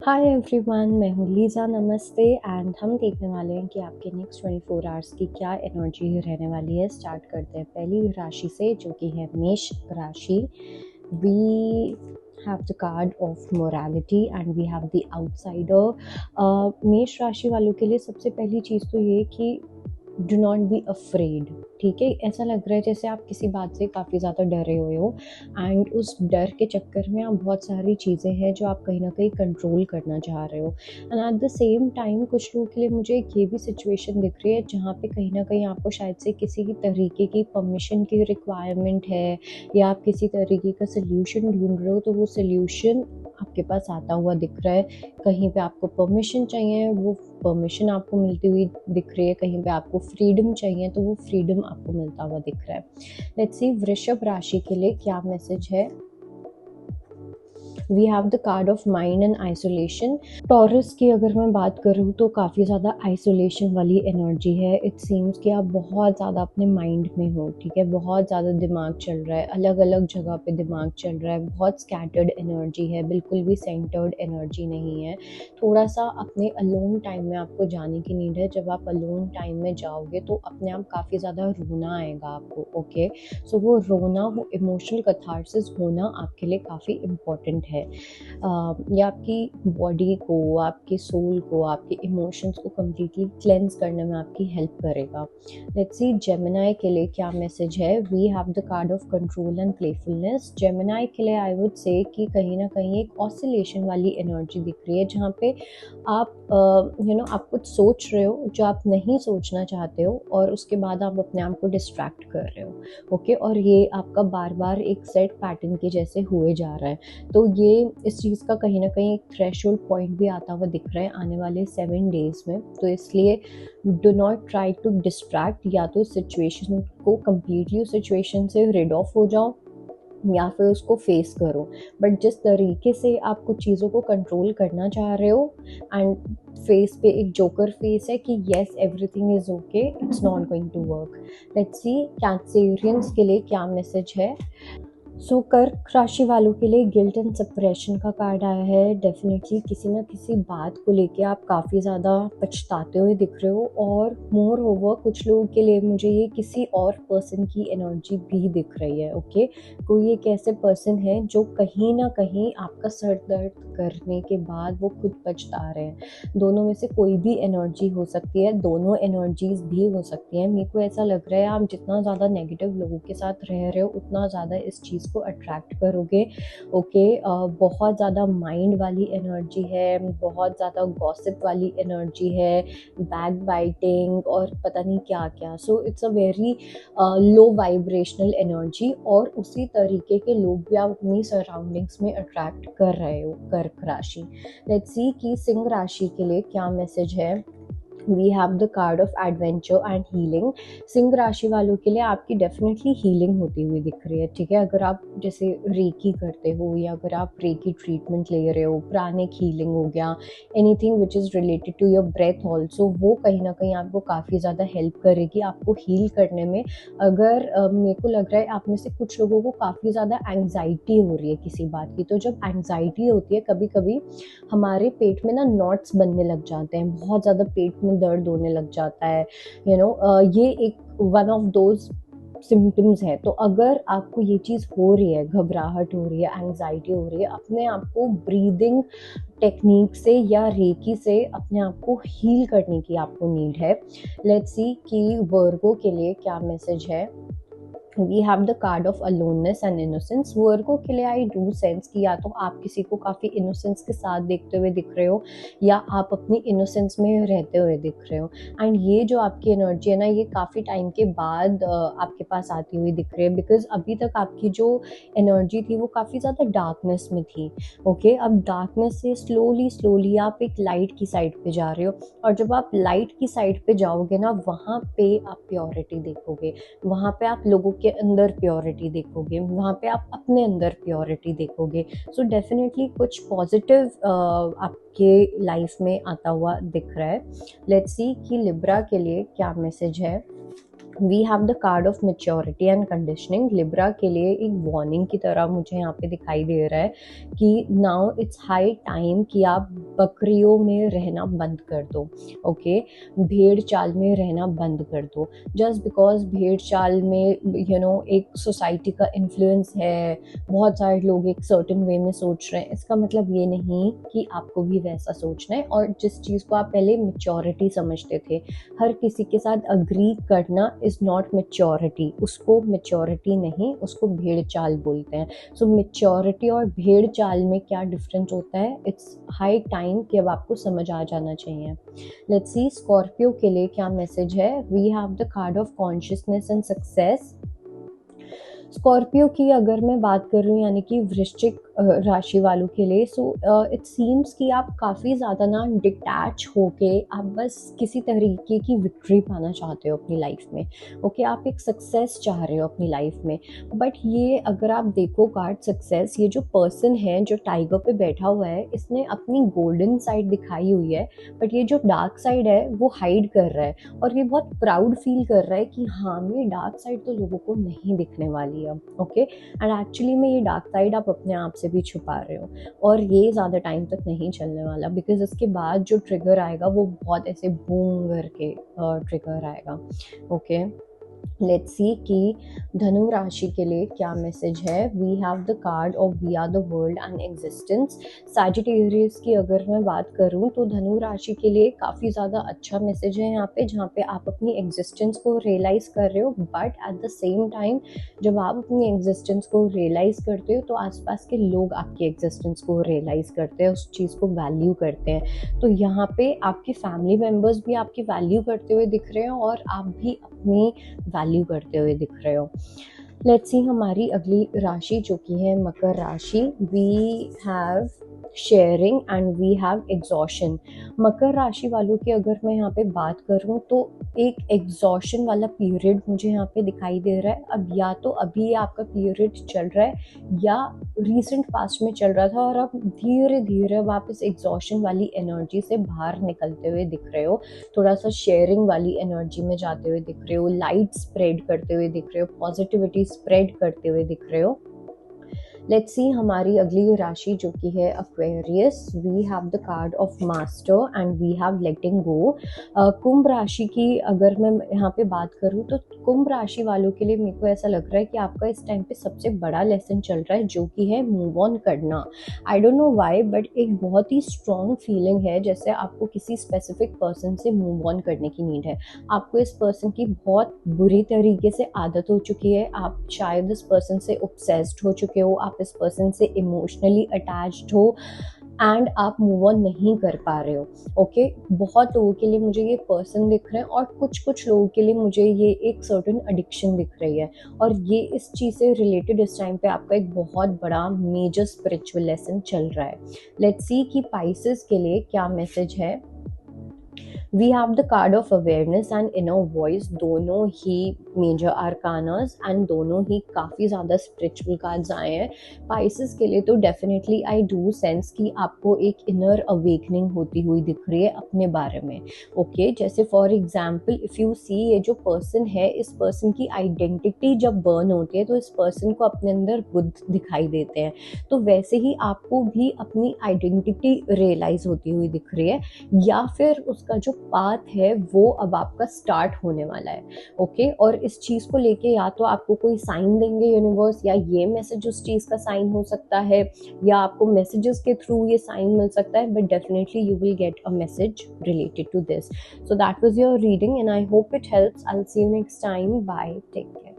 Hi everyone, मैं हूँ Lisa. नमस्ते। एंड हम देखने वाले हैं कि आपके नेक्स्ट 24 आवर्स की क्या एनर्जी रहने वाली है। स्टार्ट करते हैं पहली राशि से, जो कि है मेष राशि। We have the card of morality and we have the outsider. मेष राशि वालों के लिए सबसे पहली चीज़ तो ये कि डू नॉट बी अफ्रेड। ठीक है, ऐसा लग रहा है जैसे आप किसी बात से काफ़ी ज़्यादा डरे हुए हो एंड उस डर के चक्कर में आप बहुत सारी चीज़ें हैं जो आप कहीं ना कहीं कंट्रोल करना चाह रहे हो। And at the same time कुछ लोगों के लिए मुझे एक ये भी सिचुएशन दिख रही है जहाँ पे कहीं ना कहीं आपको शायद से किसी की तरीके की परमिशन की रिक्वायरमेंट है, या आप किसी तरीके का सोल्यूशन ढूंढ रहे हो, तो वो सोल्यूशन आपके पास आता हुआ दिख रहा है। कहीं पे आपको परमिशन चाहिए, वो परमिशन आपको मिलती हुई दिख रही है। कहीं पे आपको फ्रीडम चाहिए, तो वो फ्रीडम आपको मिलता हुआ दिख रहा है। लेट्स सी वृषभ राशि के लिए क्या मैसेज है। We have the card of mind and isolation. Taurus की अगर मैं बात करूँ तो काफ़ी ज़्यादा आइसोलेशन वाली एनर्जी है। इट सीम्स कि आप बहुत ज़्यादा अपने माइंड में हो। ठीक है, बहुत ज़्यादा दिमाग चल रहा है, अलग अलग जगह पे दिमाग चल रहा है, बहुत स्कैटर्ड एनर्जी है, बिल्कुल भी सेंटर्ड एनर्जी नहीं है। थोड़ा सा अपने अलोन टाइम में आपको जाने की नीड है। जब आप अलोन टाइम में जाओगे तो अपने आप काफ़ी ज़्यादा रोना आएगा आपको। ओके, सो वो रोना, वो इमोशनल कथारसिस होना आपके लिए काफ़ी इम्पॉर्टेंट है। ये आपकी बॉडी को, आपके सोल को, आपके इमोशंस को कम्प्लीटली क्लेंस करने में आपकी हेल्प करेगा। लेट्स सी जेमिनाई के लिए क्या मैसेज है। We have the card of control and playfulness. Gemini के लिए आई वुड से कि कहीं ना कहीं एक ऑसिलेशन वाली एनर्जी दिख रही है, जहाँ पे आप आप कुछ सोच रहे हो जो आप नहीं सोचना चाहते हो, और उसके बाद आप अपने आप को डिस्ट्रैक्ट कर रहे हो। ओके, और ये आपका बार बार एक सेट पैटर्न के जैसे हुए जा रहा है। तो ये इस चीज़ का कहीं ना कहीं एक थ्रेशोल्ड पॉइंट भी आता हुआ दिख रहा है आने वाले 7 डेज में। तो इसलिए do not try to distract. या तो सिचुएशन को कम्प्लीटली उस सिचुएशन से रिड ऑफ हो जाओ, या फिर उसको फेस करो। बट जिस तरीके से आप कुछ चीज़ों को कंट्रोल करना चाह रहे हो, एंड फेस पे एक जोकर फेस है कि yes everything is okay, it's not going to work. Let's see Cancerians के लिए क्या मैसेज है। सो कर्क राशि वालों के लिए गिल्ट एंड सप्रेशन का कार्ड आया है। डेफिनेटली किसी ना किसी बात को लेके आप काफ़ी ज़्यादा पछताते हुए दिख रहे हो, और मोर ओवर कुछ लोगों के लिए मुझे ये किसी और पर्सन की एनर्जी भी दिख रही है। ओके, कोई एक ऐसे पर्सन है जो कहीं ना कहीं आपका सर दर्द करने के बाद वो खुद पछता रहे हैं। दोनों में से कोई भी एनर्जी हो सकती है, दोनों एनर्जीज भी हो सकती हैं। मेरे को ऐसा लग रहा है आप जितना ज़्यादा नेगेटिव लोगों के साथ रह रहे हो, उतना ज़्यादा इस चीज़ को अट्रैक्ट करोगे। ओके, बहुत ज़्यादा माइंड वाली एनर्जी है, बहुत ज़्यादा गॉसिप वाली एनर्जी है, बैक बाइटिंग और पता नहीं क्या क्या। So it's a very low vibrational energy, और उसी तरीके के लोग भी आप अपनी सराउंडिंग्स में अट्रैक्ट कर रहे हो। कर्क राशि। लेट्स सी कि सिंह राशि के लिए क्या मैसेज है। We have the card of adventure and healing. सिंह राशि वालों के लिए आपकी डेफिनेटली हीलिंग होती हुई दिख रही है। ठीक है, अगर आप जैसे रेकी करते हो, या अगर आप रेकी ट्रीटमेंट ले रहे हो, प्राणिक हीलिंग हो गया, anything which is related to your breath also, वो कहीं ना कहीं आपको काफ़ी ज़्यादा हेल्प करेगी आपको हील करने में। अगर मेरे को लग रहा है आप में से कुछ लोगों को काफ़ी ज़्यादा एंग्जाइटी हो रही है किसी बात की, तो जब एंग्जाइटी होती है कभी कभी हमारे पेट में ना नॉट्स बनने लग जाते हैं, बहुत ज़्यादा पेट में दर्द होने लग जाता है। ये एक वन ऑफ दोज सिम्टम्स है। तो अगर आपको ये चीज़ हो रही है, घबराहट हो रही है, एंग्जाइटी हो रही है, अपने आप को ब्रीदिंग टेक्निक से या रेकी से अपने आप को हील करने की आपको नीड है। लेट्स सी कि वर्गो के लिए क्या मैसेज है। We have the card of aloneness and innocence. Virgo के लिए आई डू सेंस कि या तो आप किसी को काफ़ी इनोसेंस के साथ देखते हुए दिख रहे हो, या आप अपनी इनोसेंस में रहते हुए दिख रहे हो। एंड ये जो आपकी एनर्जी है ना, ये काफ़ी टाइम के बाद आपके पास आती हुई दिख रही है, बिकॉज अभी तक आपकी जो एनर्जी थी वो काफ़ी ज़्यादा डार्कनेस में थी। ओके, अब डार्कनेस से स्लोली स्लोली आप एक लाइट की साइड पे जा रहे हो, और जब आप लाइट की साइड पे जाओगे ना, वहाँ पे आप प्योरिटी देखोगे, वहाँ पे आप लोगों के अंदर प्योरिटी देखोगे, वहाँ पे आप अपने अंदर प्योरिटी देखोगे। सो डेफिनेटली कुछ पॉजिटिव आपके लाइफ में आता हुआ दिख रहा है। लेट्स सी कि लिब्रा के लिए क्या मैसेज है। We have the card of maturity and conditioning. Libra के लिए एक वार्निंग की तरह मुझे यहाँ पे दिखाई दे रहा है कि नाउ इट्स हाई टाइम कि आप बकरियों में रहना बंद कर दो। ओके, भेड़ चाल में रहना बंद कर दो। जस्ट बिकॉज भेड़ चाल में एक सोसाइटी का इन्फ्लुएंस है, बहुत सारे लोग एक सर्टेन वे में सोच रहे हैं, इसका मतलब ये नहीं कि आपको भी वैसा सोचना है। और जिस चीज़ को आप पहले मेच्योरिटी समझते थे, हर किसी के साथ अग्री करना इज़ नॉट मेच्योरिटी, उसको मेच्योरिटी नहीं, उसको भेड़ चाल बोलते हैं। सो मेच्योरिटी और भेड़ चाल में क्या डिफरेंस होता है, इट्स हाई टाइम कि अब आपको समझ आ जाना चाहिए। लेट्स सी स्कॉर्पियो के लिए क्या मैसेज है। We have the card of consciousness and success. Scorpio की अगर मैं बात कर रही हूँ, यानी कि वृश्चिक राशि वालों के लिए, सो इट सीम्स कि आप काफ़ी ज़्यादा ना डिटैच होके आप बस किसी तरीके की विक्ट्री पाना चाहते हो अपनी लाइफ में। ओके, आप एक सक्सेस चाह रहे हो अपनी लाइफ में। बट ये अगर आप देखो कार्ड सक्सेस, ये जो पर्सन है जो टाइगर पे बैठा हुआ है, इसने अपनी गोल्डन साइड दिखाई हुई है, बट ये जो डार्क साइड है वो हाइड कर रहा है। और ये बहुत प्राउड फील कर रहा है कि हाँ, मेरी डार्क साइड तो लोगों को नहीं दिखने वाली है। ओके, एंड एक्चुअली में ये डार्क साइड आप अपने आप से भी छुपा रहे हो, और ये ज़्यादा टाइम तक नहीं चलने वाला, बिकॉज इसके बाद जो ट्रिगर आएगा वो बहुत ऐसे बूम करके ट्रिगर आएगा। ओके, लेट्स सी कि धनु राशि के लिए क्या मैसेज है। We have the card of we are the world and existence. Sagittarius की अगर मैं बात करूं तो धनु राशि के लिए काफ़ी ज़्यादा अच्छा मैसेज है यहाँ पे, जहाँ पे आप अपनी एग्जिस्टेंस को रियलाइज़ कर रहे हो। But at the same time जब आप अपनी एग्जिस्टेंस को रियलाइज़ करते हो तो आसपास के लोग आपकी एग्जिस्टेंस को रियलाइज़ करते हैं, उस चीज़ को वैल्यू करते हैं। तो यहाँ पे आपके फैमिली मेम्बर्स भी आपकी वैल्यू करते हुए दिख रहे हैं, और आप भी अपनी वैल्यू करते हुए दिख रहे हो। लेट्स सी हमारी अगली राशि जो कि है मकर राशि। We have sharing and we have exhaustion. मकर राशि वालों की अगर मैं यहाँ पे बात करूँ तो एक एग्जॉशन वाला पीरियड मुझे यहाँ पे दिखाई दे रहा है। अब या तो अभी आपका पीरियड चल रहा है या रिसेंट पास्ट में चल रहा था, और अब धीरे धीरे अब आप इस एग्जॉशन वाली एनर्जी से बाहर निकलते हुए दिख रहे हो, थोड़ा सा शेयरिंग वाली एनर्जी में जाते हुए दिख रहे हो, लाइट स्प्रेड करते हुए दिख रहे हो, पॉजिटिविटी स्प्रेड करते हुए दिख रहे हो। लेट्स सी हमारी अगली राशि जो कि है Aquarius. We have the card of master and we have letting go. कुंभ राशि की अगर मैं यहाँ पे बात करूँ तो कुंभ राशि वालों के लिए मेरे को ऐसा लग रहा है कि आपका इस टाइम पे सबसे बड़ा लेसन चल रहा है, जो कि है मूव ऑन करना। I don't know why, but एक बहुत ही स्ट्रॉन्ग फीलिंग है जैसे आपको किसी स्पेसिफिक पर्सन से मूव ऑन करने की नीड है। आपको इस पर्सन की बहुत बुरी तरीके से आदत हो चुकी है, आप शायद इस पर्सन से ऑब्सेस्ड हो चुके हो, आप इस पर्सन से इमोशनली अटैच्ड हो, एंड आप मूव ऑन नहीं कर पा रहे हो। ओके, बहुत लोगों के लिए मुझे ये पर्सन दिख रहे हैं, और कुछ कुछ लोगों के लिए मुझे ये एक सर्टेन एडिक्शन दिख रही है, और ये इस चीज़ से रिलेटेड इस टाइम पे आपका एक बहुत बड़ा मेजर स्पिरिचुअल लेसन चल रहा है। लेट्स सी कि पाइसेस के लिए क्या मैसेज है। We have the card of awareness and inner voice. दोनों ही मेजर आर्कानास एंड दोनों ही काफ़ी ज़्यादा स्पिरिचुअल कार्ड्स आए हैं। पाइसेस के लिए तो डेफिनेटली आई डू सेंस कि आपको एक इनर अवेकनिंग होती हुई दिख रही है अपने बारे में। ओके, जैसे for example if you see, ये जो पर्सन है, इस पर्सन की आइडेंटिटी जब बर्न होती है तो इस पर्सन को अपने अंदर बुद्ध दिखाई देते हैं। तो वैसे ही आपको भी अपनी आइडेंटिटी रियलाइज होती हुई दिख रही है, या फिर उसका जो पाथ है वो अब आपका स्टार्ट होने वाला है। ओके, और इस चीज़ को लेके या तो आपको कोई साइन देंगे यूनिवर्स, या ये मैसेज उस चीज़ का साइन हो सकता है, या आपको मैसेजेस के थ्रू ये साइन मिल सकता है, but definitely you will get a message related to this. So that was your reading and I hope it helps. I'll see you next time. Bye. Take care.